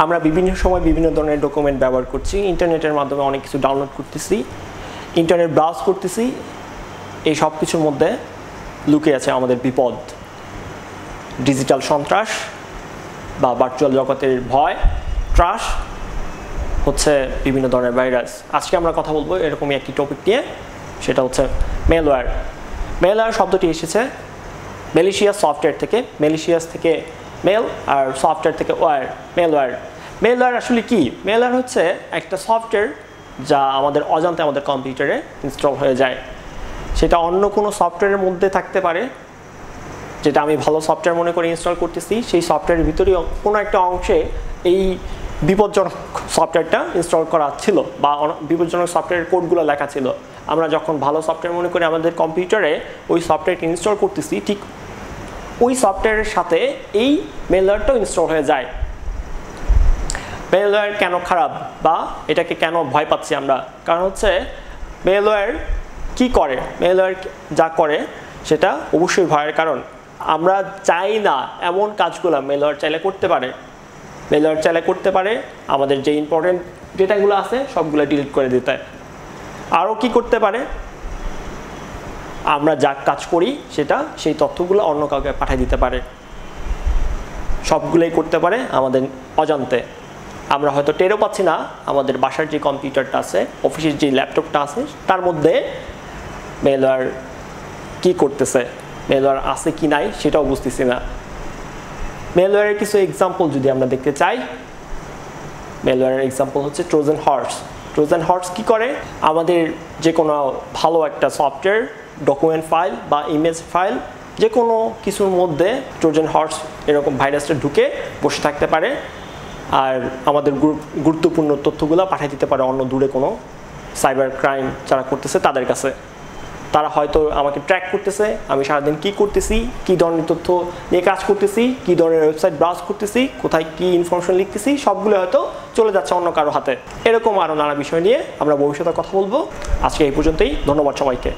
আমরা বিভিন্ন সময় বিভিন্ন ধরনের ডকুমেন্ট ব্যবহার করছি, ইন্টারনেটের মাধ্যমে অনেক কিছু ডাউনলোড করতেছি, ইন্টারনেট ব্রাউজ করতেছি। এই সব কিছুর মধ্যে লুকিয়ে আছে আমাদের বিপদ, ডিজিটাল সন্ত্রাস বা ভার্চুয়াল জগতের ভয়, ত্রাস হচ্ছে বিভিন্ন ধরনের ভাইরাস। আজকে আমরা কথা বলবো এরকমই একটি টপিক নিয়ে, সেটা হচ্ছে মেলওয়্যার। মেলওয়্যার শব্দটি এসেছে ম্যালিশিয়াস সফটওয়্যার থেকে, ম্যালিশিয়াস থেকে মেল আর সফটওয়্যার থেকে ওয়্যার, মেলওয়্যার। মেলওয়্যার আসলে কি? মেলওয়্যার হচ্ছে একটা সফটওয়্যার যা আমাদের অজান্তে আমাদের কম্পিউটারে ইনস্টল হয়ে যায়। সেটা অন্য কোনো সফটওয়্যারের মধ্যে থাকতে পারে, যেটা আমি ভালো সফটওয়্যার মনে করে ইনস্টল করতেছি, সেই সফটওয়্যারের ভিতরেই কোনো একটা অংশে এই বিপজ্জনক সফটওয়্যারটা ইনস্টল করা ছিল বা বিপজ্জনক সফটওয়্যারের কোডগুলো লেখা ছিল। আমরা যখন ভালো সফটওয়্যার মনে করে আমাদের কম্পিউটারে ওই সফটওয়্যারটি ইনস্টল করতেছি, ঠিক ওই সফটওয়্যারের সাথে এই মেলওয়্যারটাও ইনস্টল হয়ে যায়। মেলওয়্যার কেন খারাপ বা এটাকে কেন ভয় পাচ্ছি আমরা? কারণ হচ্ছে মেলওয়্যার কি করে, মেলওয়্যার যা করে সেটা অবশ্যই ভয়ের কারণ। আমরা চাই না এমন কাজগুলো মেলওয়্যার চাইলে করতে পারে। মেলওয়্যার চাইলে করতে পারে আমাদের যে ইম্পর্টেন্ট ডেটাগুলো আছে সবগুলো ডিলিট করে দিতে। আরও কি করতে পারে? আমরা যা কাজ করি সেটা সেই তথ্যগুলো অন্য কাউকে পাঠিয়ে দিতে পারে। সবগুলোই করতে পারে আমাদের অজান্তে। আমরা হয়তো টেরও পাচ্ছি না আমাদের বাসার যে কম্পিউটারটা আছে, অফিসের যে ল্যাপটপটা আছে, তার মধ্যে মেলওয়্যার কি করতেছে, মেলওয়্যার আছে কি নাই সেটাও বুঝতেছি না। মেলওয়্যারের কিছু এক্সাম্পল যদি আমরা দেখতে চাই, মেলওয়্যারের এক্সাম্পল হচ্ছে ট্রোজান হর্স। ট্রোজান হর্স কি করে? আমাদের যে কোনো ভালো একটা সফটওয়্যার, ডকুমেন্ট ফাইল বা ইমেজ ফাইল, যে কোনো কিছুর মধ্যে ট্রোজান হর্স এরকম ভাইরাসটা ঢুকে বসে থাকতে পারে আর আমাদের গুরুত্বপূর্ণ তথ্যগুলো পাঠিয়ে দিতে পারে অন্য দূরে কোনো সাইবার ক্রাইম যারা করতেছে তাদের কাছে। তারা হয়তো আমাকে ট্র্যাক করতেছে, আমি সারাদিন কী করতেছি, কী ধরনের তথ্য নিয়ে কাজ করতেছি, কী ধরনের ওয়েবসাইট ব্রাউজ করতেছি, কোথায় কী ইনফরমেশন লিখতেছি, সবগুলো হয়তো চলে যাচ্ছে অন্য কারো হাতে। এরকম আরও নানা বিষয় নিয়ে আমরা ভবিষ্যতে কথা বলবো। আজকে এই পর্যন্তই, ধন্যবাদ সবাইকে।